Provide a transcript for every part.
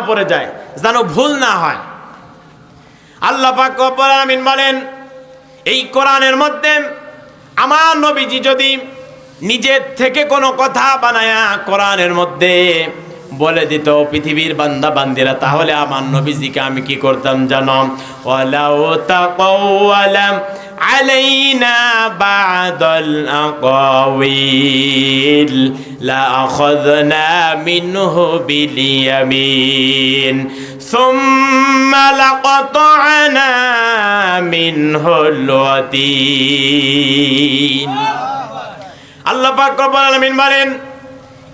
পড়ে যায়, যেন ভুল না হয়। আল্লাহ পাক রব্বুল আলামিন বলেন, এই কোরআনের মধ্যে আমার নবীজি যদি নিজের থেকে কোনো কথা বানায়া কোরআনের মধ্যে বলে দিত পৃথিবীর বান্দা বান্দিরা, তাহলে আমার নবীজিকে আমি কি করতাম জানো? ওয়ালাউ তাকাওয়ালা আলাইনা বা'দাল আকাওয়িল লা আখাযনা মিনহু বিল ইয়ামিন সুম্মা লাকাতা'না মিনহুল ওয়াতিন। আল্লাহ পাক রব্বুল আলামিন বলেন,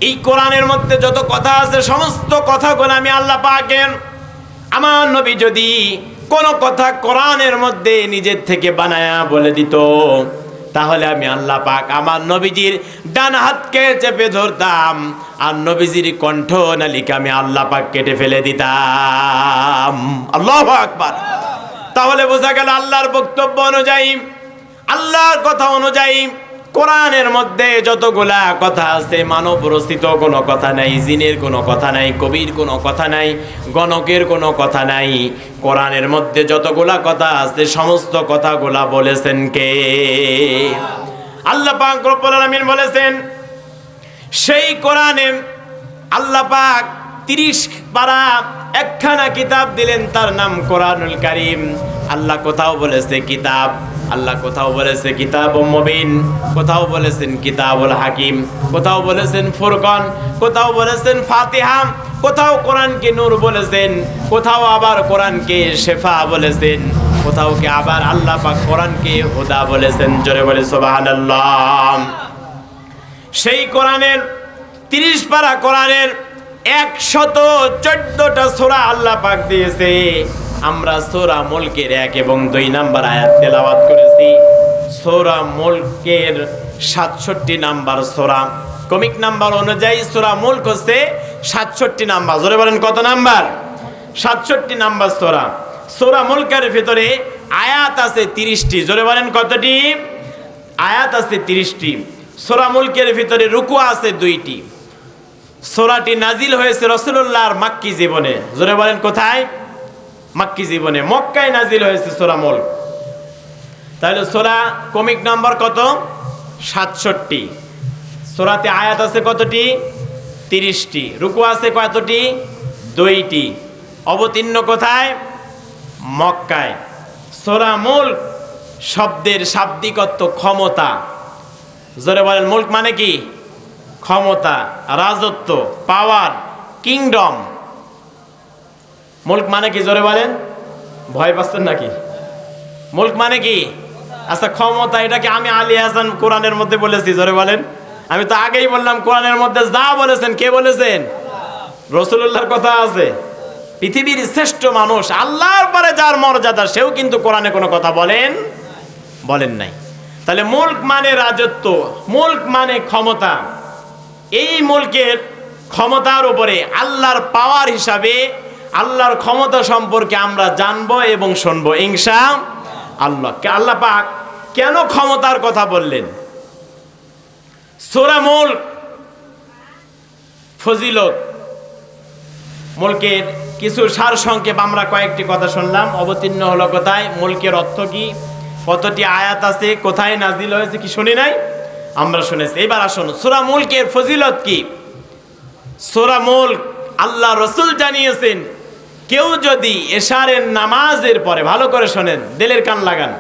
এই কোরআনের মধ্যে যত কথা আছে সমস্ত কথাগুলো আমি আল্লাহ পাকের, আমার নবী যদি কোন কথা কোরআনের মধ্যে নিজের থেকে বানায়া বলে দিত, তাহলে আমি আল্লাহ পাক আমার নবীজির ডান হাতকে চেপে ধরতাম, আর নবীজির কণ্ঠ নালিকা আমি আল্লাহ পাক কেটে ফেলে দিতাম। আল্লাহু আকবার। তাহলে বোঝা গেল আল্লাহর বক্তব্য অনুযায়ী, আল্লাহর কথা অনুযায়ী কোরআনের মধ্যে যতগুলা কথা আছে মানব রচিত কোনো কথা নাই, জিনের কোনো কথা নাই, কবির কোনো কথা নাই, গণকের কোনো কথা নাই। কোরআনের মধ্যে যতগুলা কথা আছে সমস্ত কথাগুলা বলেছেন কে? আল্লাহ পাক রব্বুল আলামিন বলেছেন। সেই কোরআনে আল্লাহ পাক 30 পারা একখানা কিতাব দিলেন, তার নাম কোরআনুল কারীম। আল্লাহ কোথাও বলেছে কিতাব, আল্লাহ কোথাও বলেছে কিতাবুম মুবিন, কোথাও বলেছেন কিতাবুল হাকিম, কোথাও বলেছেন ফুরকান, কোথাও বলেছেন ফাতিহা, কোথাও কোরআনকে নূর বলেছেন, কোথাও আবার কোরআনকে শেফা বলেছেন, কোথাও কি আবার আল্লাহ পাক কোরআনকে হুদা বলেছেন। জোরে বলে সুবহানাল্লাহ। সেই কোরআনের 30 পারা কোরআনের 114টা সূরা আল্লাহ পাক দিয়েছে। আমরা সূরা মুলকের 1 এবং 2 নাম্বার আয়াত তেলাওয়াত করেছি। সূরা মুলকের 67 নাম্বার সূরা, কমিক নাম্বার অনুযায়ী সূরা মুলক হচ্ছে 67 নাম্বার। জোরে বলেন কত নাম্বার? 67 নাম্বার সূরা। সূরা মুলকের ভিতরে আয়াত আছে 30টি। জোরে বলেন কতটি? আয়াত আছে 30টি। সূরা মুলকের ভিতরে রুকু আছে 2টি। সূরাটি নাজিল হয়েছে রাসূলুল্লাহর মাক্কি জীবনে। জোরে বলেন কোথায়? মাক্কি জীবনে, মক্কায় নাজিল হয়েছে সূরা মুলক। তাহলে সূরা কমিক নাম্বার কত? 67টি। সূরাতে আয়াত আছে কতটি? 30টি। রুকু আছে কতটি? 2টি। অবতীর্ণ কোথায়? মক্কায়। সূরা মুলক শব্দের শাব্দিক অর্থ ক্ষমতা। জোরে বলেন মুলক মানে কি? ক্ষমতা, রাজত্ব, পাওয়ার, কিংডম। মুলক মানে কি? জোরে বলেন। ভয় পাচ্ছেন নাকি? মুলক মানে কি? আচ্ছা ক্ষমতা, এটাকে আমি আলী হাসান কোরআনের মধ্যে বলেছি। জোরে বলেন। আমি তো আগেই বললাম কোরআনের মধ্যে যা বলেছেন, কে বলেছেন? রাসূলুল্লাহর কথা আছে। পৃথিবীর শ্রেষ্ঠ মানুষ, আল্লাহর পরে যার মর্যাদা, সেও কিন্তু কোরআনে কোনো কথা বলেন নাই। তাহলে মুলক মানে রাজত্ব, মুলক মানে ক্ষমতা। এই মুলকের ক্ষমতার উপরে আল্লাহর পাওয়ার হিসাবে আল্লাহর ক্ষমতা সম্পর্কে আমরা জানবো এবং শুনবো ইনশাআল্লাহ। আল্লাহ পাক কেন ক্ষমতার কথা বললেন? সূরা মুলক ফজিলত, মুলকের কিছু সার সংক্ষেপ আমরা কয়েকটি কথা শুনলাম। অবতীর্ণ হলো কোথায়? মুলকের অর্থ কি? কতটি আয়াত আছে? কোথায় নাজিল হয়েছে? কি শুনি নাই? আমরা শুনেছি। এবার আসুন সূরা মুলকের ফজিলত কি। সূরা মুলক আল্লাহ রাসূল জানিয়েছেন, কেউ যদি এশারের নামাজের পরে, ভালো করে শোনেন, দিলের কান লাগান,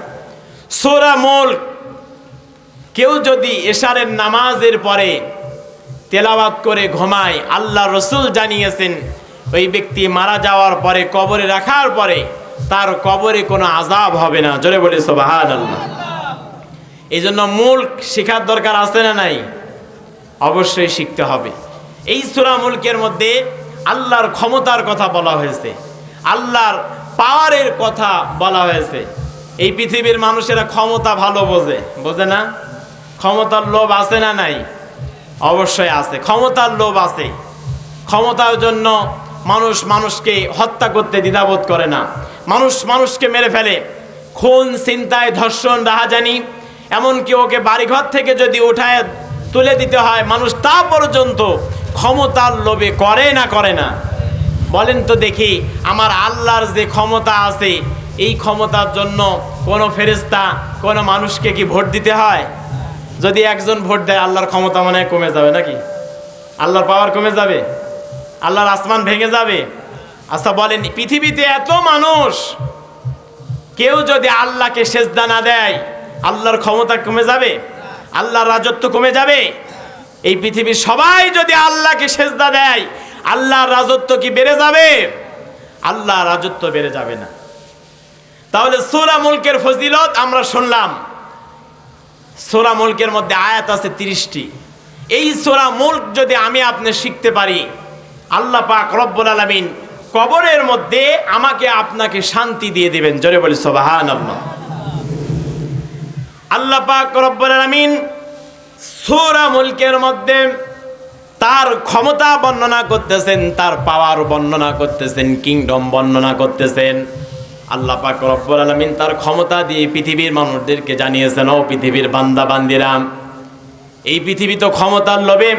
সূরা মুলক কেউ যদি এশারের নামাজের পরে তেলাওয়াত করে ঘুমায়, আল্লাহ রাসূল জানিয়েছেন ওই ব্যক্তি মারা যাওয়ার পরে, কবরে রাখার পরে তার কবরে কোনো আযাব হবে না। জোরে বলে সুবহানাল্লাহ। এই জন্য মুলক শেখার দরকার আছে না নাই? অবশ্যই শিখতে হবে। এই সূরা মুলকের মধ্যে আল্লাহর ক্ষমতার কথা বলা হয়েছে, আল্লাহর পাওয়ারের কথা বলা হয়েছে। এই পৃথিবীর মানুষেরা ক্ষমতা ভালো বোঝে না? ক্ষমতার লোভ আছে না নাই? অবশ্যই আছে, ক্ষমতার লোভ আছে। ক্ষমতার জন্য মানুষ মানুষকে হত্যা করতে দ্বিধাবোধ করে না, মানুষ মানুষকে মেরে ফেলে। খুন, ছিনতাই, ধর্ষণ, রাহাজানি, এমনকি ওকে বাড়িঘর থেকে যদি উঠায় তুলে দিতে হয়, মানুষ তা পর্যন্ত ক্ষমতার লোভে করে না? বলেন তো দেখি, আমার আল্লাহর যে ক্ষমতা আছে, এই ক্ষমতার জন্য কোনো ফেরেশতা কোনো মানুষকে কি ভোট দিতে হয়? যদি একজন ভোট দেয়, আল্লাহর ক্ষমতা মনে হয় কমে যাবে নাকি? আল্লাহর পাওয়ার কমে যাবে? আল্লাহর আসমান ভেঙে যাবে? আচ্ছা বলেন, পৃথিবীতে এত মানুষ, কেউ যদি আল্লাহকে সেজদা না দেয়, আল্লাহর ক্ষমতা কমে যাবে? আল্লাহর রাজত্ব কমে যাবে? এই পৃথিবীর সবাই যদি আল্লাহকে সেজদা দেয়, আল্লাহর রাজত্ব কি বেড়ে যাবে? আল্লাহর রাজত্ব বেড়ে যাবে না। তাহলে সূরা মুলকের ফজিলত আমরা শুনলাম। সূরা মুলকের মধ্যে আয়াত আছে 30টি। এই সূরা মুলক যদি আমি আপনি শিখতে পারি, আল্লাহ পাক রব্বুল আলামিন কবরের মধ্যে আমাকে আপনাকে শান্তি দিয়ে দিবেন। জোরে বলি সুবহানাল্লাহ। আল্লাহ পাক রব্বুল আলামিন সূরা মুলকের মধ্যে তার ক্ষমতা বর্ণনা করতেছেন, তার পাওয়ার বর্ণনা করতেছেন, কিংডম বর্ণনা করতেছেন। আল্লাহ পাক রব্বুল আলামিন তার ক্ষমতা দিয়ে পৃথিবীর মানুষদেরকে জানিয়েছেন, ও পৃথিবীর বান্দা বান্দিরা, এই পৃথিবী তো ক্ষমতার লোভে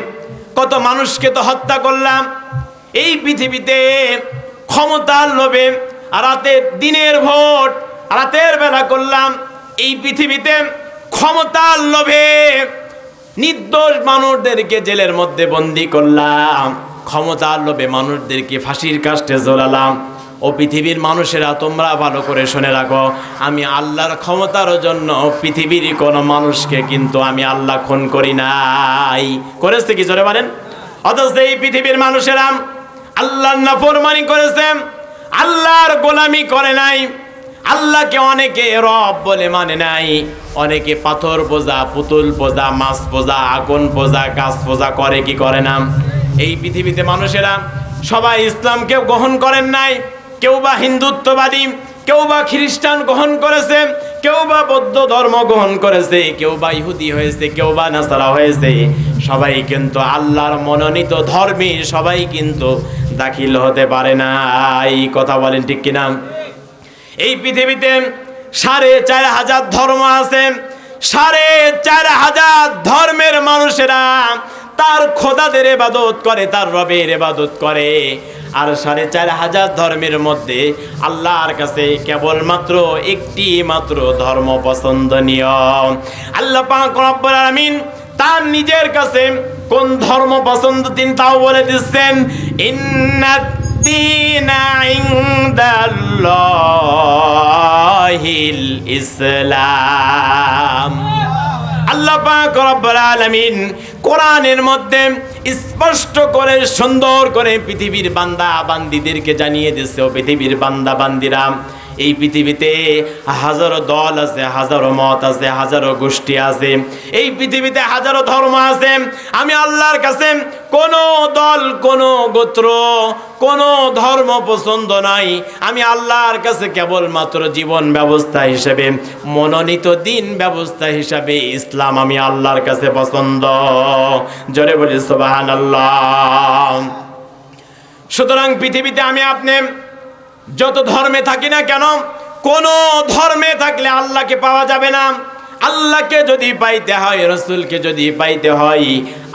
কত মানুষকে তো হত্যা করলাম। এই পৃথিবীতে ক্ষমতার লোভে রাতের দিনের ভোট রাতের বেলা করলাম। এই পৃথিবীতে ক্ষমতার লোভে নির্দোষ মানুষদেরকে জেলের মধ্যে বন্দি করলাম। ক্ষমতার লোভে মানুষদেরকে ফাঁসির কাস্টে ঝোলালাম। ও পৃথিবীর মানুষেরা, তোমরা ভালো করে শুনে রাখো, আমি আল্লাহর ক্ষমতার জন্য পৃথিবীর কোনো মানুষকে কিন্তু আমি আল্লাহ খুন করি নাই। করেছে কি জোরে বলেন? অথচ এই পৃথিবীর মানুষেরা আল্লাহর নাফরমানি করেছে, আল্লাহর গোলামি করে নাই। আল্লাহকে অনেকে রব বলে মানে নাই, অনেকে পাথর পূজা, পুতুল পূজা, মাছ পূজা, আগুন পূজা, গাছ পূজা করে কি করে না? এই পৃথিবীতে মানুষেরা সবাই ইসলামকে গ্রহণ করেন নাই। কেউ বা হিন্দুত্ববাদী, কেউ বা খ্রিস্টান গ্রহণ করেছে, কেউ বা বৌদ্ধ ধর্ম গ্রহণ করেছে, কেউ বা ইহুদি হয়েছে, কেউ বা নাসারা হয়েছে। সবাই কিন্তু আল্লাহর মনোনীত ধর্মে সবাই কিন্তু দাখিল হতে পারে না। এই কথা বলেন ঠিক কিনা? এই পৃথিবীতে 4,500 ধর্ম আছে। 4,500 ধর্মের মানুষেরা তার খোদাদের ইবাদত করে, তার রবের ইবাদত করে। আর 4,500 ধর্মের মধ্যে আল্লাহর কাছে কেবলমাত্র একটি মাত্র ধর্ম পছন্দনীয়। আল্লাহ পাক রব্বুল আলামিন তার নিজের কাছে কোন ধর্ম পছন্দ তিনি তাও বলে দিচ্ছেন, ইন্নাদ-দীনা ইনদাল্লাহিল ইসলাম। আল্লাহ পাক রব্বুল আলামিন কোরআনের মধ্যে স্পষ্ট করে সুন্দর করে পৃথিবীর বান্দা বান্দীদেরকে জানিয়ে দিয়েছে, ও পৃথিবীর বান্দা বান্দীরা, এই পৃথিবীতে হাজারো দল আছে, হাজারো মত আছে, হাজারো গোষ্ঠী আছে, এই পৃথিবীতে হাজারো ধর্ম আছে। আমি আল্লাহর কাছে কোনো দল, কোনো গোত্র, কোনো ধর্ম পছন্দ নাই। আমি আল্লাহর কাছে কেবলমাত্র জীবন ব্যবস্থা হিসেবে, মনোনীত দিন ব্যবস্থা হিসাবে ইসলাম আমি আল্লাহর কাছে পছন্দ। জোরে বলি সুবহানাল্লাহ। সুতরাং পৃথিবীতে আমি আপনি যত ধর্মে থাকি না কেন, কোন ধর্মে থাকলে আল্লাহকে পাওয়া যাবে না। আল্লাহকে যদি পাইতে হয়, রাসূলকে যদি পাইতে হয়,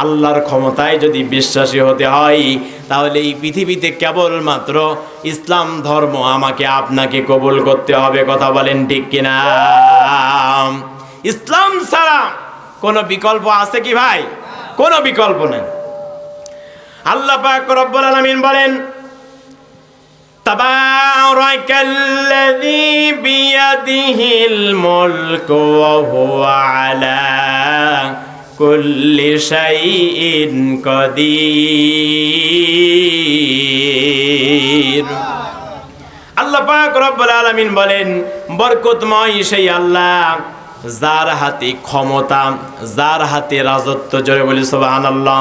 আল্লাহর ক্ষমতায় যদি বিশ্বাসী হতে হয়, তাহলে এই পৃথিবীতে কেবলমাত্র ইসলাম ধর্ম আমাকে আপনাকে কবুল করতে হবে। কথা বলেন ঠিক কিনা? ইসলাম ছাড়া কোনো বিকল্প আছে কি ভাই? কোনো বিকল্প নেই। আল্লাহ পাক রব্বুল আলামিন বলেন, তাবারাকাল্লাযী বিয়াদিহিল মুলকু ওয়া হুয়া আলা কুল্লি শাইইন কাদির। আল্লাহ পাক রব্বুল আলামিন বলেন, বরকতময় সেই আল্লাহ যার হাতে ক্ষমতা, যার হাতে রাজত্ব। জোরে বলি সুবহানাল্লাহ।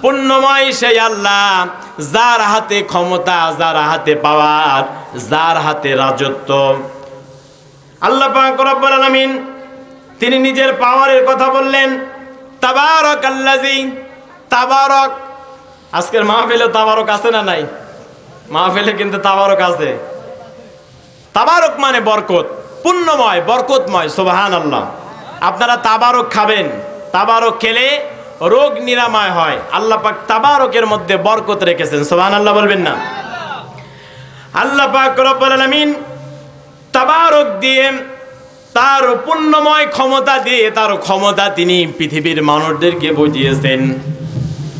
পুণ্যময় সেই আল্লাহ যার হাতে ক্ষমতা, যার হাতে পাওয়ার, যার হাতে রাজত্ব। আল্লাহ পাক রব্বুল আলামিন তিনি নিজের পাওয়ারের কথা বললেন, তাবারাকাল্লাযী। তাবারক, আজকের মাহফিলে তাবারক আছে না নাই? মাহফিলে কিন্তু তাবারক আছে। তাবারক মানে বরকত, পুণ্যময়, বরকতময়। সুবহানাল্লাহ। আপনারা তাবারক খাবেন, তাবারক খেলে রোগ নিরাময় হয়। আল্লাহ পাক তাবারকের মধ্যে বরকত রেখেছেন। সুবহানাল্লাহ বলবেন না? আল্লাহ পাক রব্বুল আলামিন তাবারক দিয়ে, তার পূর্ণময় ক্ষমতা দিয়ে, তার ক্ষমতা তিনি পৃথিবীর মানুষদেরকে বুঝিয়েছেন।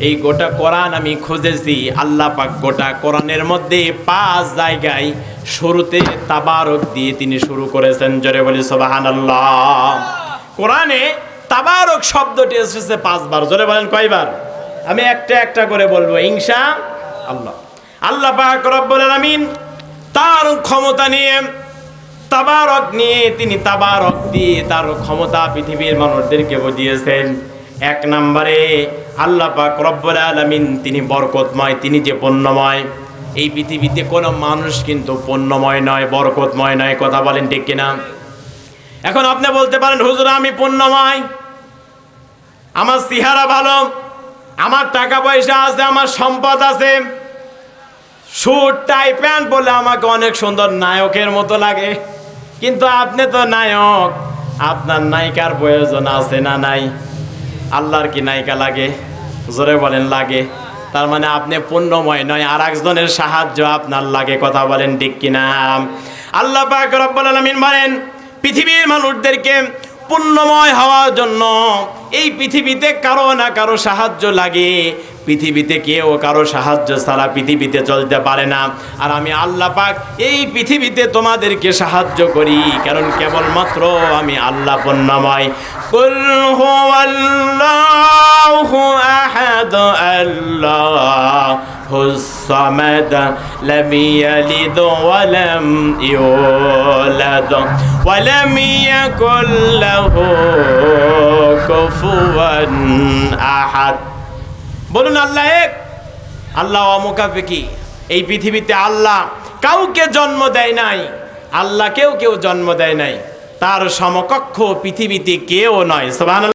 এই গোটা কোরআন আমি খুঁজেছি, আল্লাহ পাক গোটা কোরআনের মধ্যে 5 জায়গায় শুরুতে তাবারক দিয়ে তিনি শুরু করেছেন। জোরে বলি সুবহানাল্লাহ। কোরআনে তাবারক শব্দটি এসেছে 5 বার। জোরে বলেন কয়বার? আমি একটা একটা করে বলবো ইনশাআল্লাহ। আল্লাহ পাক রব্বুল আলামিন তার ক্ষমতা নিয়ে, তাবারক নিয়ে, তিনি তাবারক দিয়ে তার ক্ষমতা পৃথিবীর মানুষদেরকে বুঝিয়েছেন। 1 নম্বরে আল্লাহ পাক রব্বুল আলামিন তিনি বরকতময়, তিনি যে পুণ্যময়। এই পৃথিবীতে কোনো মানুষ কিন্তু পুণ্যময় নয়, বরকতময় নয়। কথা বলেন ঠিক কিনা? এখন আপনি বলতে পারেন হুজুর আমি পুণ্যময়, আমার চেহারা ভালো, আমার টাকা পয়সা আছে, আমার সম্পদ আছে, স্যুট টাই প্যান্ট বলে আমাকে অনেক সুন্দর নায়কের মতো লাগে। কিন্তু আপনি তো নায়ক, আপনার নায়িকার প্রয়োজন আছে না নাই? আল্লাহর কি নায়িকা লাগে? জোরে বলেন লাগে। তার মানে আপনি পুণ্যময় নয়, আর একজনের সাহায্য আপনার লাগে। কথা বলেন ঠিক কিনা? আল্লাহ পাক রব্বুল আলামিন বলেন পৃথিবীর মানুষদেরকে পুণ্যময় হওয়ার জন্য এই পৃথিবীতে কারো না কারো সাহায্য লাগে। পৃথিবীতে কেউ কারো সাহায্য ছাড়া পৃথিবীতে চলতে পারে না। আর আমি আল্লাহ পাক এই পৃথিবীতে তোমাদেরকে সাহায্য করি, কারণ কেবলমাত্র আমি আল্লাহ পুণ্যময়। কুল হুয়াল্লাহু আহাদ আল্লাহুস সামাদ লাম ইয়ালিদ ওয়া লাম ইউলাদ ওয়া লাম ইয়াকুল লাহু কুফুয়ান আহাদ। বলুন আল্লাহ এক, আল্লাহ অমুখাপেক্ষী। এই পৃথিবীতে আল্লাহ কাউকে জন্ম দেয় নাই, আল্লাহ কেউ জন্ম দেয় নাই, তার সমকক্ষ পৃথিবীতে কেউ নয়। সুবহানাল্লাহ।